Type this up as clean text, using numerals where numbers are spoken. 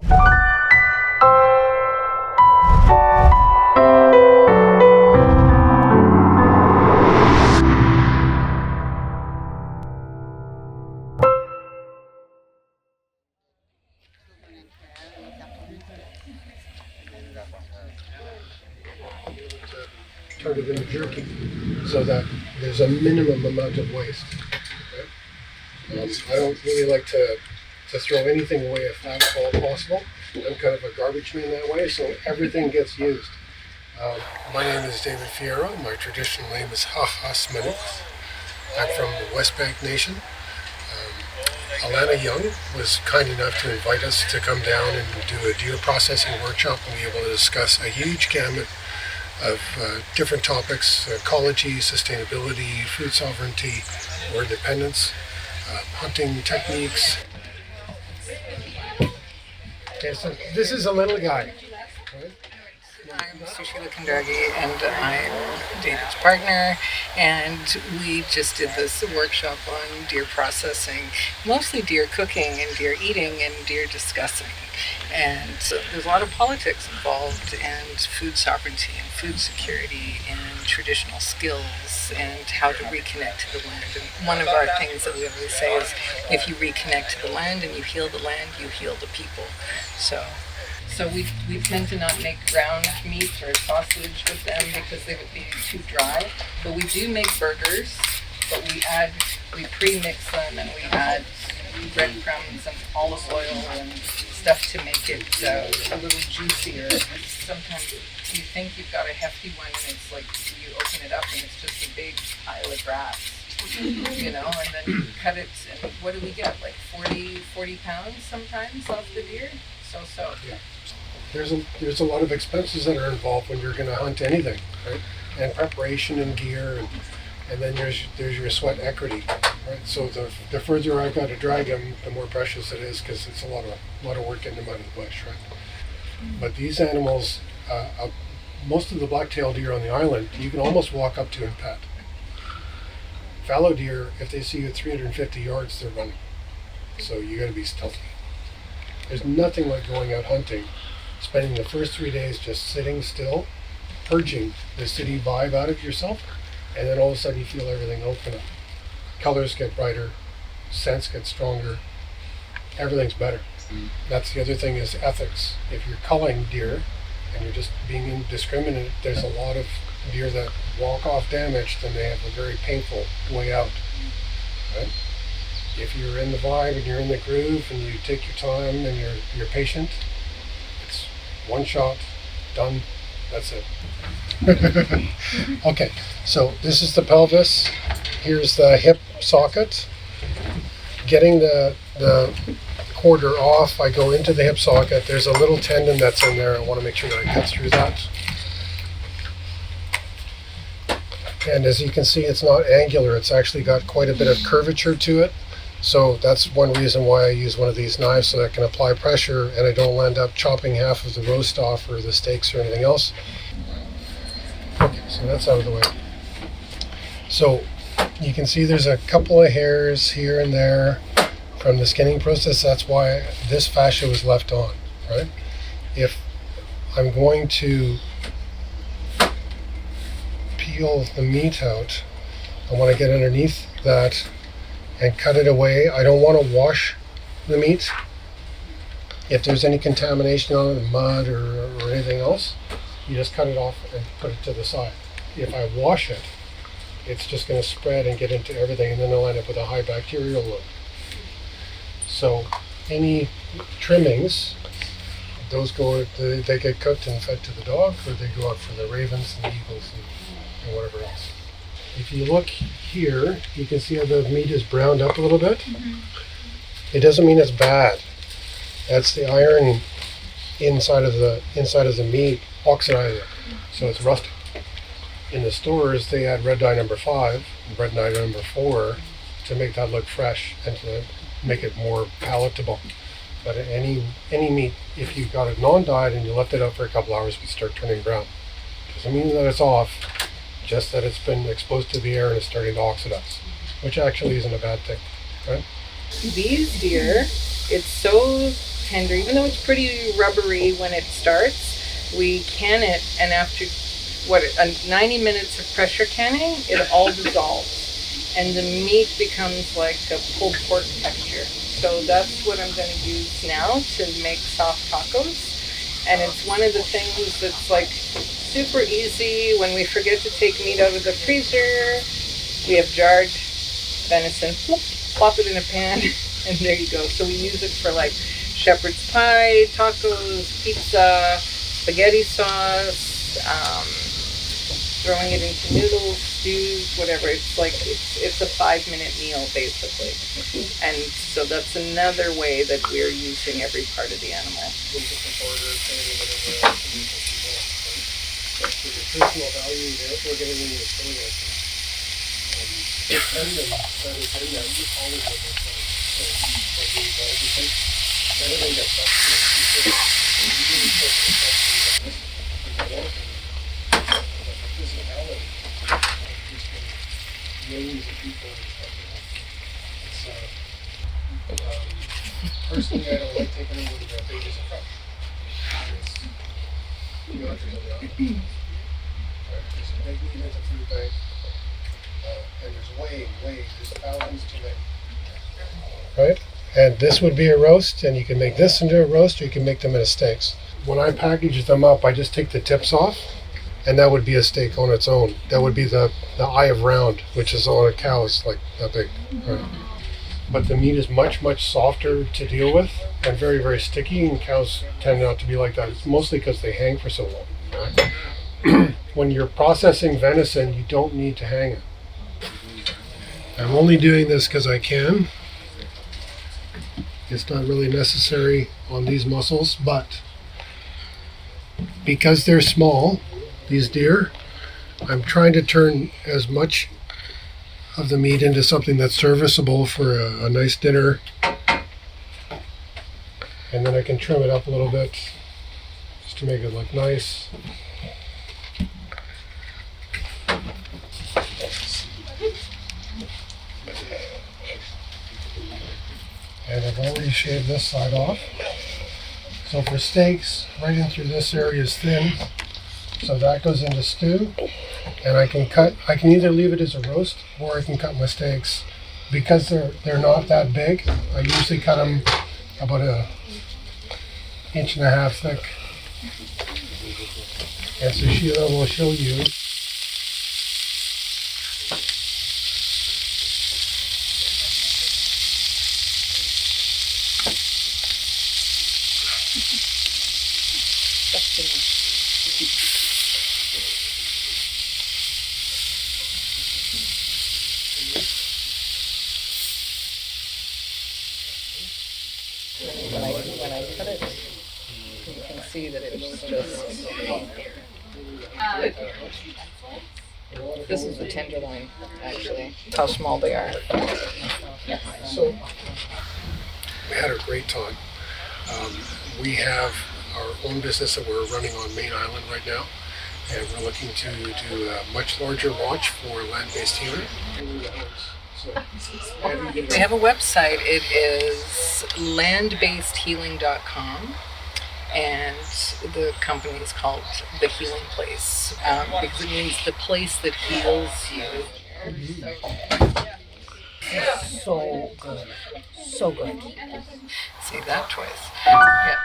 Turn it into jerky so that there's a minimum amount of waste. Right? I don't really like to throw anything away if that's all possible. I'm kind of a garbage man that way, so everything gets used. My name is David Fierro. My traditional name is Hahasmanuk. I'm from the West Bank Nation. Alana Young was kind enough to invite us to come down and do a deer processing workshop and be able to discuss a huge gamut of different topics: ecology, sustainability, food sovereignty, or independence, hunting techniques. Okay, so this is a little guy. Right? I'm Sushila Kandargi, and I'm David's partner, and we just did this workshop on deer processing, mostly deer cooking and deer eating and deer discussing. And there's a lot of politics involved, and food sovereignty and food security and traditional skills and how to reconnect to the land. And one of our things that we always say is, if you reconnect to the land and you heal the land, you heal the people. So we tend to not make ground meat or sausage with them because they would be too dry. But we do make burgers, but we pre-mix them and we add breadcrumbs and olive oil and stuff to make it a little juicier. Sometimes you think you've got a hefty one and it's like you open it up and it's just a big pile of grass. And then you cut it, and what do we get, like 40 pounds sometimes off the deer? So. Yeah. There's a lot of expenses that are involved when you're going to hunt anything, right? And preparation and gear, and then there's your sweat equity, right? So the further I've got to drag them, the more precious it is because it's a lot of work getting them out of the bush, right? But these animals, most of the black-tailed deer on the island, you can almost walk up to and pet. Fallow deer, if they see you at 350 yards, they're running. So you got to be stealthy. There's nothing like going out hunting, spending the first 3 days just sitting still, purging the city vibe out of yourself, and then all of a sudden you feel everything open up. Colors get brighter, scents get stronger, everything's better. That's the other thing is ethics. If you're culling deer and you're just being indiscriminate, there's a lot of deer that walk off damaged and they have a very painful way out. Right? If you're in the vibe and you're in the groove and you take your time and you're patient, it's one shot, done, that's it. Okay, so this is the pelvis. Here's the hip socket. Getting the quarter off, I go into the hip socket. There's a little tendon that's in there. I want to make sure that I cut through that. And as you can see, it's not angular. It's actually got quite a bit of curvature to it. So that's one reason why I use one of these knives, so that I can apply pressure and I don't end up chopping half of the roast off or the steaks or anything else. Okay, so that's out of the way. So you can see there's a couple of hairs here and there from the skinning process. That's why this fascia was left on, right? If I'm going to peel the meat out, I want to get underneath that and cut it away. I don't want to wash the meat. If there's any contamination on it, mud or anything else, you just cut it off and put it to the side. If I wash it, it's just going to spread and get into everything, and then I'll end up with a high bacterial load. So any trimmings, those they get cooked and fed to the dog, or they go out for the ravens and the eagles and whatever else. If you look here, you can see how the meat is browned up a little bit. Mm-hmm. It doesn't mean it's bad. That's the iron inside of the meat oxidizing, so it's rusting. In the stores, they add red dye number 5 and red dye number 4 to make that look fresh and to make it more palatable. But any meat, if you've got it non-dyed and you left it out for a couple hours, it start turning brown. Doesn't mean that it's off, just that it's been exposed to the air and it's starting to oxidize, which actually isn't a bad thing, right? These deer, it's so tender, even though it's pretty rubbery when it starts. We can it, and after 90 minutes of pressure canning, it all dissolves, and the meat becomes like a pulled pork texture. So that's what I'm going to use now to make soft tacos. And it's one of the things that's like super easy when we forget to take meat out of the freezer. We have jarred venison, plop it in a pan, and there you go. So we use it for like shepherd's pie, tacos, pizza, spaghetti sauce, throwing it into noodles, stews, whatever. It's like it's a 5-minute meal basically, and so that's another way that we're using every part of the animal. But for your personal value, we're getting into the food like that. The tendon that is in there, you always look at that. So, like we everything, everything gets up to you. You really put yourself through that. You get anything. But the physicality of just millions of people and stuff like that. Personally, I don't like taking them when their babies are fresh. You know, there's a big need as a food bank, and there's thousands to make. Right? And this would be a roast, and you can make this into a roast, or you can make them into steaks. When I package them up, I just take the tips off, and that would be a steak on its own. That would be the eye of round, which is on a cow, is like that big. Right? But the meat is much, much softer to deal with and very, very sticky, and cows tend not to be like that. It's mostly because they hang for so long. Right? When you're processing venison, you don't need to hang it. I'm only doing this because I can. It's not really necessary on these muscles, but because they're small, these deer, I'm trying to turn as much of the meat into something that's serviceable for a nice dinner, and then I can trim it up a little bit just to make it look nice. And I've already shaved this side off. So for steaks, right in through this area is thin, so that goes into stew. And I can either leave it as a roast, or I can cut my steaks. Because they're not that big, I usually cut them about 1.5 inches thick. And so Sheila will show you. When I cut it, you can see that it's just. This is the tenderloin, actually. How small they are. So we had a great time. We have our own business that we're running on Main Island right now, and we're looking to do a much larger launch for land-based healing. We have a website. It is landbasedhealing.com, and the company is called The Healing Place, because it means the place that heals you. So good. So good. Say that twice. Yeah.